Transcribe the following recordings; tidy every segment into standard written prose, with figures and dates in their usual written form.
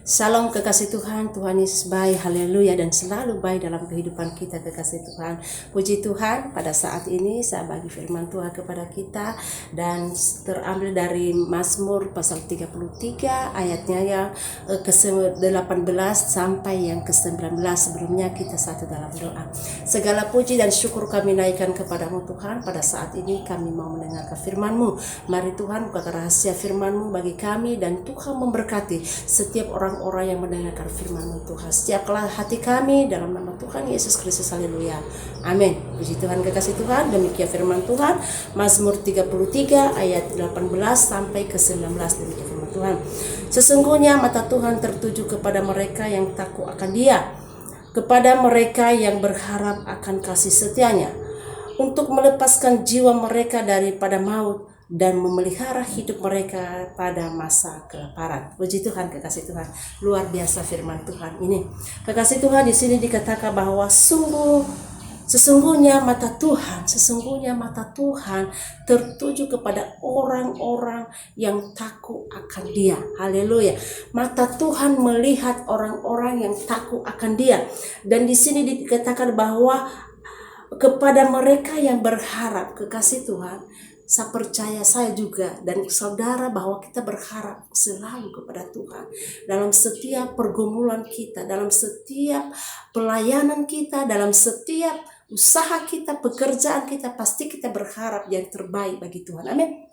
Salam kekasih Tuhan, Tuhan Yesus baik, haleluya, dan selalu baik dalam kehidupan kita kekasih Tuhan. Puji Tuhan, pada saat ini saya bagi firman Tuhan kepada kita dan terambil dari Mazmur pasal 33 ayatnya yang ke-18 sampai yang ke-19. Sebelumnya kita satu dalam doa. Segala puji dan syukur kami naikkan kepadamu Tuhan. Pada saat ini kami mau mendengarkan firman-Mu. Mari Tuhan bukakan rahasia firman-Mu bagi kami dan Tuhan memberkati setiap orang-orang yang mendengarkan firman-Mu Tuhan. Setiaplah hati kami dalam nama Tuhan Yesus Kristus, haleluya, amin. Puji Tuhan kekasih Tuhan, demikian firman Tuhan Mazmur 33 ayat 18 sampai ke 19. Demikian firman Tuhan. Sesungguhnya mata Tuhan tertuju kepada mereka yang takut akan Dia, kepada mereka yang berharap akan kasih setianya, untuk melepaskan jiwa mereka daripada maut dan memelihara hidup mereka pada masa kelaparan. Puji Tuhan kekasih Tuhan, luar biasa firman Tuhan ini. Kekasih Tuhan, di sini dikatakan bahwa sesungguhnya mata Tuhan tertuju kepada orang-orang yang takut akan Dia. Haleluya. Mata Tuhan melihat orang-orang yang takut akan Dia. Dan di sini dikatakan bahwa kepada mereka yang berharap, kekasih Tuhan, saya percaya, saya juga dan saudara, bahwa kita berharap selalu kepada Tuhan dalam setiap pergumulan kita, dalam setiap pelayanan kita, dalam setiap usaha kita, pekerjaan kita, pasti kita berharap yang terbaik bagi Tuhan. Amin.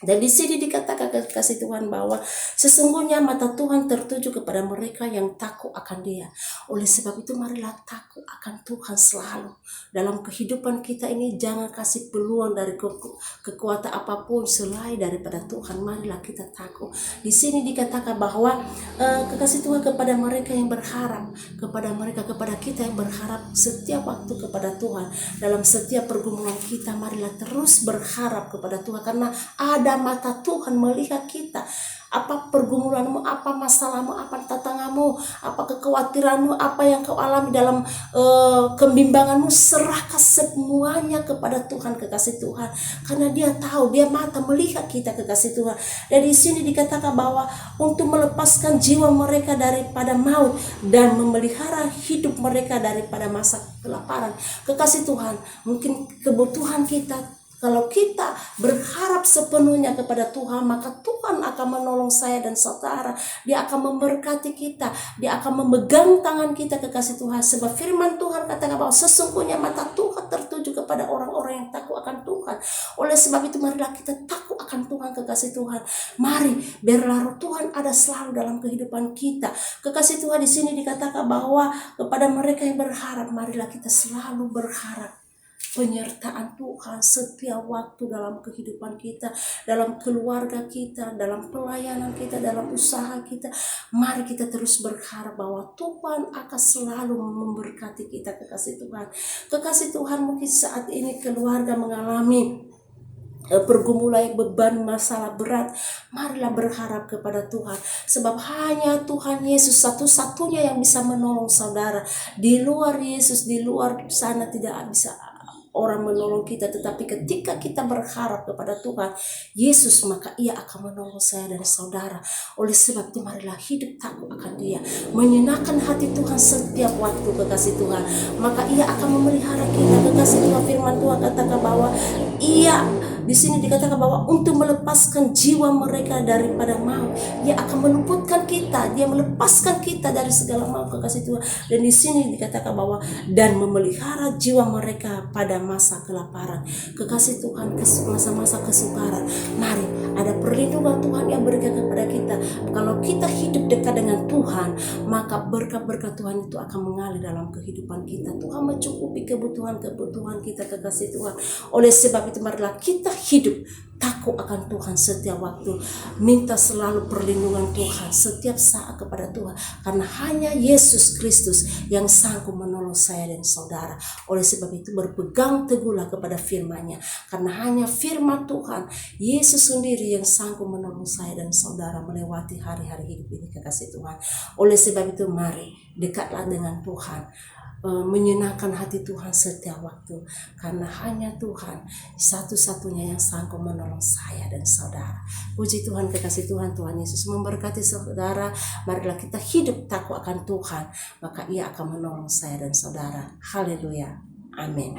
Dan di sini dikatakan kasih Tuhan bahwa sesungguhnya mata Tuhan tertuju kepada mereka yang takut akan Dia. Oleh sebab itu marilah takut akan Tuhan selalu. Dalam kehidupan kita ini jangan kasih peluang dari kekuatan apapun selain daripada Tuhan. Marilah kita takut. Di sini dikatakan bahwa kekasih Tuhan kepada mereka yang berharap, kepada kita yang berharap setiap waktu kepada Tuhan. Dalam setiap pergumulan kita marilah terus berharap kepada Tuhan, karena ada mata Tuhan melihat kita. Apa pergumulanmu, apa masalahmu, apa tantanganmu, apa kekhawatiranmu, apa yang kau alami dalam kebimbanganmu, serahkan semuanya kepada Tuhan kekasih Tuhan, karena Dia tahu, Dia mata melihat kita kekasih Tuhan. Dan di sini dikatakan bahwa untuk melepaskan jiwa mereka daripada maut dan memelihara hidup mereka daripada masa kelaparan. Kekasih Tuhan, mungkin kebutuhan kita, kalau kita berharap sepenuhnya kepada Tuhan, maka Tuhan akan menolong saya dan saudara. Dia akan memberkati kita. Dia akan memegang tangan kita kekasih Tuhan. Sebab firman Tuhan katakan bahwa sesungguhnya mata Tuhan tertuju kepada orang-orang yang takut akan Tuhan. Oleh sebab itu marilah kita takut akan Tuhan kekasih Tuhan. Mari biarlah roh Tuhan ada selalu dalam kehidupan kita. Kekasih Tuhan, di sini dikatakan bahwa kepada mereka yang berharap, marilah kita selalu berharap penyertaan Tuhan setiap waktu dalam kehidupan kita, dalam keluarga kita, dalam pelayanan kita, dalam usaha kita. Mari kita terus berharap bahwa Tuhan akan selalu memberkati kita kekasih Tuhan. Kekasih Tuhan, mungkin saat ini keluarga mengalami pergumulan, beban, masalah berat, marilah berharap kepada Tuhan, sebab hanya Tuhan Yesus satu-satunya yang bisa menolong saudara. Di luar Yesus, di luar sana tidak bisa orang menolong kita. Tetapi ketika kita berharap kepada Tuhan Yesus, maka Ia akan menolong saya dan saudara. Oleh sebab itu marilah hidup takut akan Dia, menyenangkan hati Tuhan setiap waktu kekasih Tuhan, maka Ia akan memelihara kita kekasih Tuhan. Firman Tuhan katakan bahwa Ia, di sini dikatakan bahwa untuk melepaskan jiwa mereka daripada maut, Dia akan meluputkan kita, Dia melepaskan kita dari segala maut kekasih Tuhan. Dan di sini dikatakan bahwa dan memelihara jiwa mereka pada masa kelaparan. Kekasih Tuhan, masa-masa kesukaran, mari ada perlindungan Tuhan yang berikan kepada kita. Kalau kita hidup dekat dengan Tuhan, maka berkat-berkat Tuhan itu akan mengalir dalam kehidupan kita. Tuhan mencukupi kebutuhan kita kekasih Tuhan. Oleh sebab itu marilah kita hidup takut akan Tuhan setiap waktu, minta selalu perlindungan Tuhan setiap saat kepada Tuhan, karena hanya Yesus Kristus yang sanggup menolong saya dan saudara. Oleh sebab itu berpegang teguhlah kepada firman-Nya, karena hanya firman Tuhan Yesus sendiri yang sanggup menolong saya dan saudara melewati hari-hari hidup ini kekasih Tuhan. Oleh sebab itu mari dekatlah dengan Tuhan. menyenangkan hati Tuhan setiap waktu, karena hanya Tuhan satu-satunya yang sanggup menolong saya dan saudara. Puji Tuhan, kekasih Tuhan, Tuhan Yesus memberkati saudara. Marilah kita hidup takut akan Tuhan, maka Ia akan menolong saya dan saudara. Haleluya, amin.